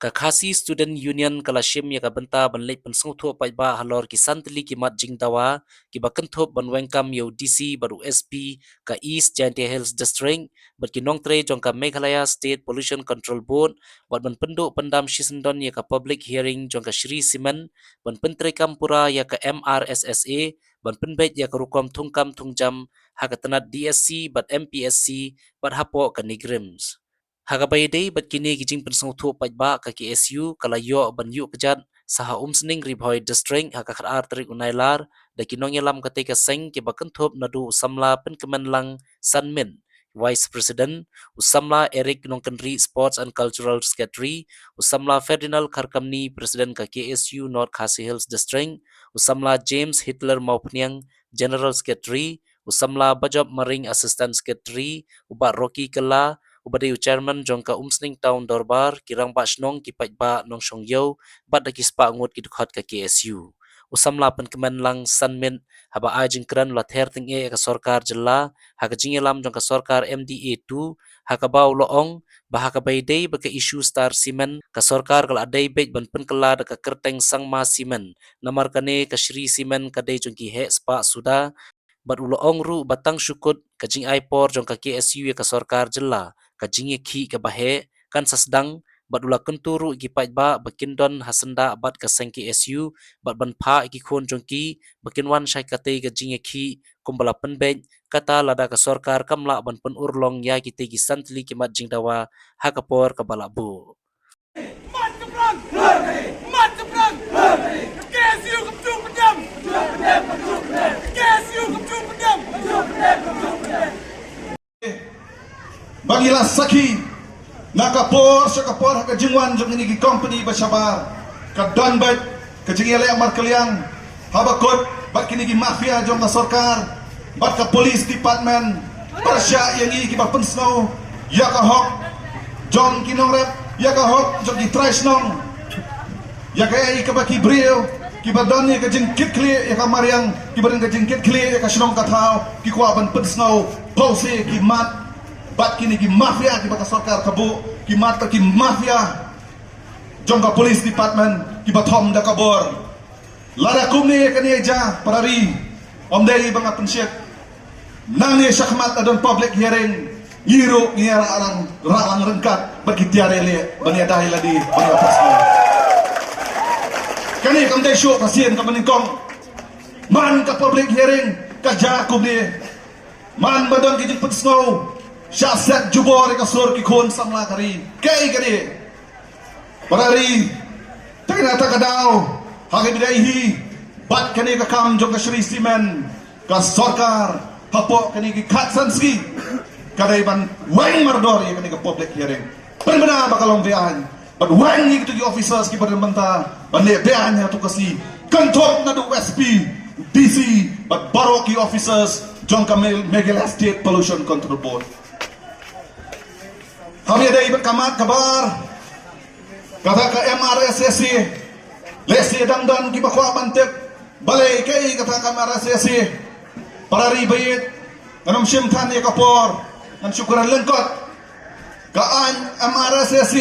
Kakasi Student Union Kalashim ya kabenta banlek pensong thuak pai ba halor ki santli ki mat jing dawa ki bakan thop ban wengkam yo DC baru SP ka East Jaintia Hills District bat ki nongtre jong ka Meghalaya State Pollution Control Board bat ban penduk pendam shisendon ya ka public hearing jong ka Shri Siman ban pentre kampura ya ka MRSSA ban penbet ya ka rukom tungkam tungjam ha ka tenat DSC bat MPSC bat hapo ka Nigrims. Hagabayday bat kini gijing pensong thu pajba ka KSU kalayo ban yu kejat saha umsning ribhoy district haka khar tarik unailar da kinong yalam katika seng ke bakenthop nadu samla penkemenlang Sanmin Vice President Usamla Eric Nongkenri Sports and Cultural Secretary Usamla Ferdinand Karkamni President ka KSU North Khasi Hills District Usamla James Hitler Maupniang General Secretary Usamla Bajab Maring Assistant Secretary Ubat Rocky Kala ubadayu chairman jongka umsning town dorbar kirang ba snong ki pajba nong shongyo bat da kispa ngut ki dukhot ka KSU usamla penkemen lang sanmin haba ajing kran la ther ting e ka sarkar jilla ha ka jingelam jongka sarkar MDA 2 ha ka baw loong bah ka baydey ba ka issue star simen ka sarkar kala aday bej ban penkela da ka kerteng sangma simen namar kane ka Shri simen kadai jongki he spa suda bat uloong ru batang syukut kajing aipor jong ka KSU ya ka sarkar jilla kajing ki ka bahe kan sasdang bat ula kenturu gi pajba bakindon hasenda bat ka seng KSU bat ban pha ki khon jong ki bakinwan syai kate kajing ki kumbala penbej kata lada ka sarkar kamla ban pen urlong ya ki te gi santli ki mat jing dawa hakapor ka balabu. Mat keprang! Mat keprang! KSU kepcu pedam! KSU kepcu pedam! Bagilah saki nakapor sakapor haka jingwan jong ini company bashabar ka donbet ka jingele amar kaliang habakot bat kini gi mafia jong sarkar bat ka police department persya yang iki ba pensno ya ka hok jong kinong rep ya ka hok jong gi traisnong ya ka ai ka ba ki brio ki ba don ka jing kit kli ya ka mariang ki ba ka jing kit kli ya ka snong ka thao ki kwa ban pensno pose ki mat bat kini ki mafia ki bata sarkar kabu ki mata ki mafia jongka police department ki bathom da kabor lara kumni kani ja parari omdei banga pensyek nang ni syahmat adon public hearing yiro ngira arang ralang rengkat bagi tiare le bani adai ladi bani pasal kani kamdei show pasien ka meningkong man ka public hearing ka ja kumni man badon ki jiput snow Syasat jubor ka sur ki khon samla kari kai kani parari takinata kadaw hagi bidaihi bat kani ka kam jong ka Shri Simen ka sarkar hapo kani ki khatsanski kadai ban wang mardor ya kani ka public hearing berbena bakalong bean but wang ni to the officers ki berbenta bane bean ya to kasi kantor na do SP DC but baroki officers jong ka Meghalaya State Pollution Control Board. Kami ada ibat kamat kabar kata ke MRSSC lesi dangdan ki bakwa bantep balai kai kata ke MRSSC para ribayit kanam syimtan ya kapor nan syukuran lengkot kaan MRSSC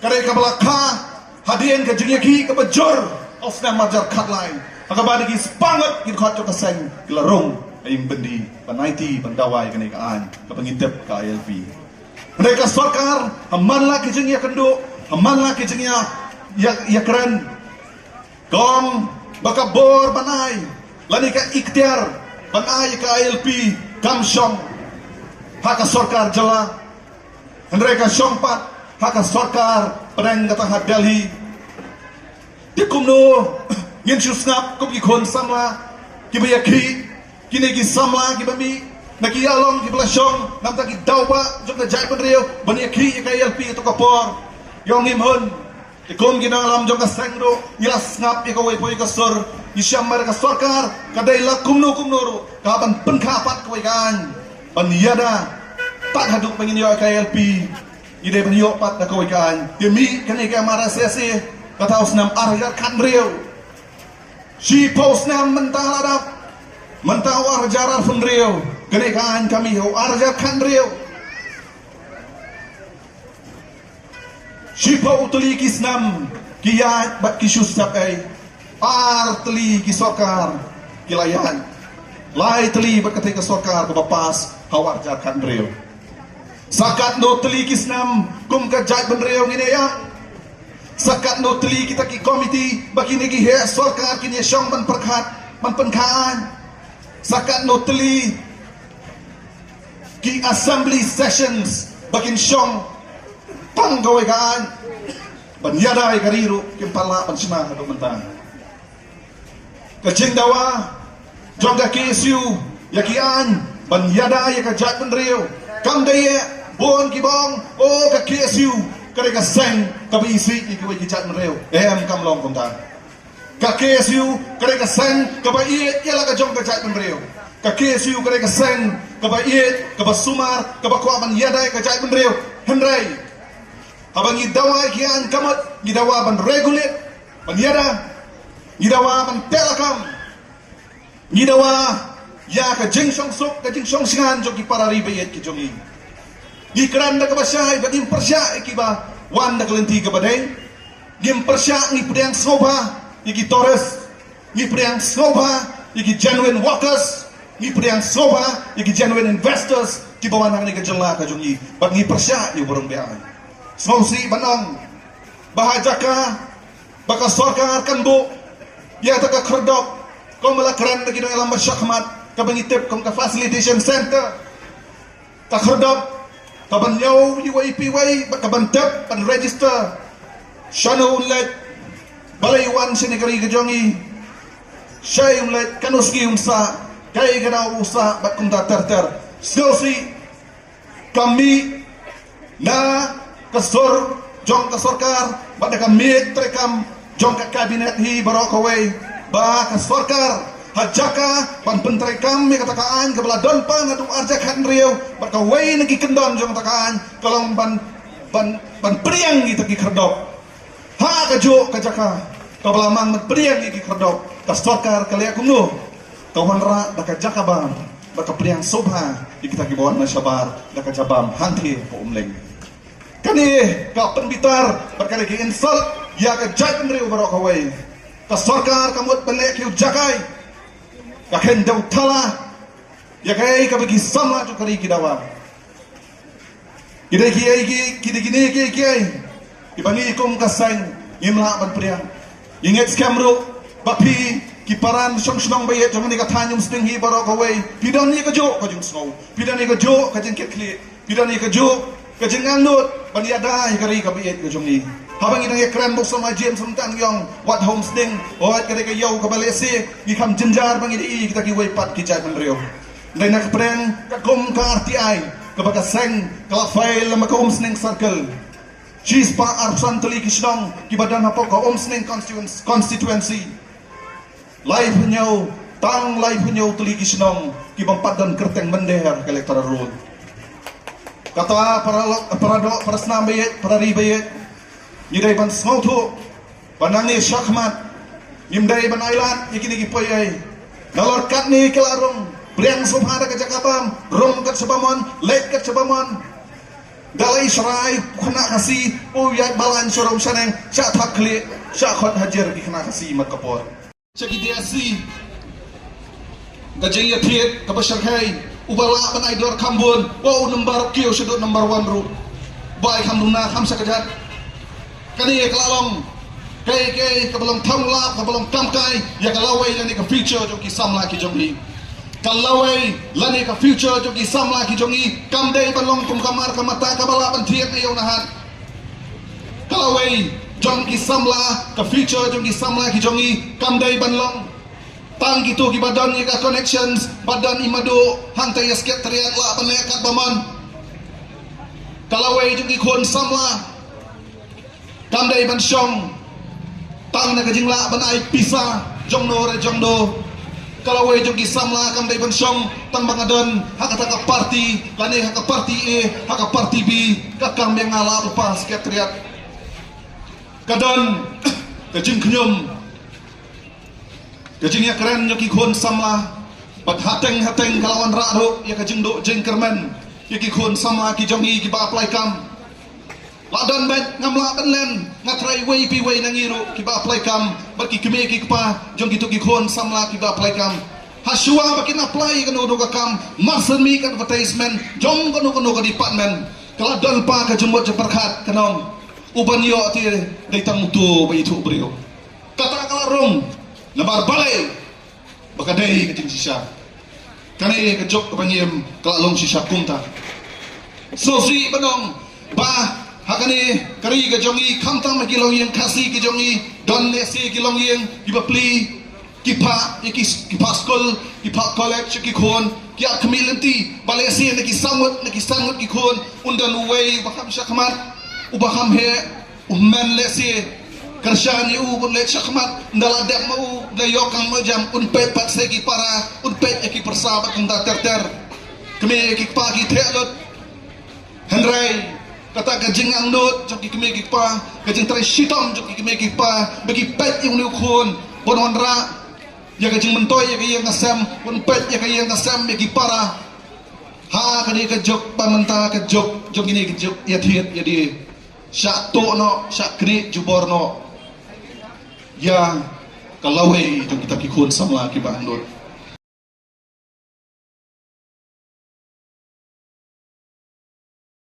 kare ka balakha hadien ke jingyaki ke bejor osna majar khatline agabadi ki spangat ki khat ka seng kilarong aying bendi panaiti pandawai kani kaan ka pangintep ka ILP. Mereka sarkar hamanlah kijeng ya kendo hamanlah kijeng ya keren kong baka bor banai lani ka ikhtiar banai ka ILP kamsyong haka sarkar jala mereka syongpat haka sarkar pedang kata Delhi dikumno ngin susnap kum ikon samla kibayaki kini ki samla kibami naki along ki belasyong nam taki dauba jok na jai penrio bani ki ka ILP to kapor yong himhun ikom ginang alam jok ka sengro ilas ngap ikaw poy ka sor isyamar ka sarkar kadai la kumno ro kaban penkapat ko ikan paniada tak haduk pengin yo ka ILP ide penyo pat na ko ikan demi kani ka marasese kataos nam arjar kan rio si pos nam mentang ladap mentang warjarar fundrio kenekaan kami ho arja kan rio Shipa utuli kisnam kiyat bat kisusak ay ar teli kisokar kilayan lai teli bat ketika sokar kebapas hawar jarkan reo sakat no teli kisnam kum kajat benreo ngine ya sakat no teli kita ki komiti bagi negi he sokar kini syong ban perkhat ban penkaan sakat no teli ki assembly sessions bakin syong tanggawai kaan banyadai kariru kimpala pansina hadu mentang kajing dawa jongga KSU yakian banyadai kajat benriu kam daya bon kibong o ka KSU kare ka seng ka bisi ikwai kajat benriu kam long kuntang ka KSU kare ka seng ka bai yala ka jong kajat benriu ka KSU kare ka seng ka bai ka basumar ka bakwa banyadai kajat benriu henrai abang gidawa kian kamat gidawa ban regulate ban yada gidawa ban telakam gidawa ya ka jing song sok ka jing song singan jogi para ribet ki jogi di keranda ka basyai badim persya ikiba wan da kelenti ka badai gim persya ni pedang soba iki Torres ni pedang soba iki genuine workers ni pedang soba iki genuine investors ki bawan ni ka jela ka jogi bag ni persya ni burung beai Semausi banang bahajaka baka sorkar kanbo ya taka kerdok kau melakran lagi dalam masyarakat ka bangitip kau ka facilitation center ka kerdok ka banyaw UIPY baka bantap pan register syano ulit balaywan sinigari kajongi syay ulit kanuski unsa kay ganaw usa bat kung tatar semausi kami na kasor jong kasorkar bada kami trekam jong ka kabinet hi barokaway ba kasorkar hajaka pan pentrekam mi katakaan kabaladon pa na tung arjakan riyo bakaway nagikendon jong takaan kalong ban priang ita ki kerdok ha kajo kajaka kabalamang priang ki kerdok kasorkar kaliya kumno kawanra dakajaka bam baka priang sobha ikita kibawan na syabar dakajabam hanti po umleng kani ka penbitar berkali ki insult ya ka jat riu barok away ka sarkar kamut benek yu jakai ka ken daw tala ya kai ka bagi sama tu kari kidawa kidai kidai ibani kum kasang imla ban priang inget skamro bapi kiparan song bayet jong ni ka thanyum sting hi barok away pidan ni ka jo ka jung snow pidan ni ka jo ka jeng kli pidan ni ka jo kajingang nut baniada hikari kabiet ke jongi habang inang ekran bok sama James samtang yong wat homesting wat kare ka yaw ka balesi ikam jenjar bang idi kita ki wepat ki jat menrio dai nak preng ka kom ka RTI ka baka seng ka file ma ka homesting circle she's pa arsan tali ki snong ki badan apa ka homesting constituency live nyaw tang live nyaw tali ki snong ki bampadan kerteng mender ka electoral road kata para senam bayet, para ribayet, nyidai ban semautu, banangni syakmat, nyimdai ban ailat, ikini kipoyai, nalor kat ni kelarung, priang subhada ke jakabam, rum kat sebamon, lek kat sebamon, dalai serai, kena kasih, uyat balan syurum saneng, syak takli, syak khot hajar kena kasih mat kapor. Syak ideasi, gajeng yatiet, kabasyarkai, ubala ban aidor kambun wow number kio sudut number 1 ru bai kamduna kam sakajat kani kelalong kai kabelong tangla kabelong kamkai ya kalawai lani ka future joki samla ki jongi kalawai lani ka future joki samla ki jongi kamdei balong kum kamar kamata kabala ban thiet ayo nahan kalawai jongi samla ka future joki samla ki jongi kamdei balong tang gitu ki badan ika connections badan imado hantai sekretariat la panekat baman kalawai jungi khon samla kamdai ban syong tang na kajingla ban ai pisa jongno re jongdo kalawai jungi samla kamdai ban syong tang bangadon hakata ka party lani haka party A haka party B kakang mengala lupa sekretariat kadon kajing knyum kajing ya keren yoki khon samla bat hateng kalawan rado ya kajing do jeng kermen yoki khon samla ki jongi ki ba apply kam Ladon bet ngamla kan len ngatrai wei pi wei nangiru kiba apply kam bagi kime ki pa jong gitu ki khon samla kiba apply kam hasua bagi apply kan udo kam marsen mi kan advertisement jong kan udo department kalau don pa ka jembot jeperkhat kanom uban yo ti dai tang tu bai tu brio kata kalarong lebar balai bakadai ke sisa kane ke jok bangiem kalalong sisa kumta so si banong ba hakane kari ke jongi kamtang ma kilong yang kasi ke jongi don le si kilong yang ibapli kipa kipa school kipa college ki khon ki akmilenti balesi ne ki sangut ki khon undan way bakam syakmat ubaham he umman le si kersyani u le syakmat ndala dek mau dayokang majam unpet pat segi para unpet ki persahabat unda terter kemi ki pa ki telot Henry kata kajing ang not jok ki pa kajing trai sitom jok ki pa bagi pet yung niu khon bonon ra ya kajing mentoy ya kayang ngasam pun pet ya kayang ngasam ya ki para ha kani ka jok pamenta ka jok ini ka jok ya thiet ya di syak to no syak kri jubor no ya kalawai jok kita ki khon samla ki ba not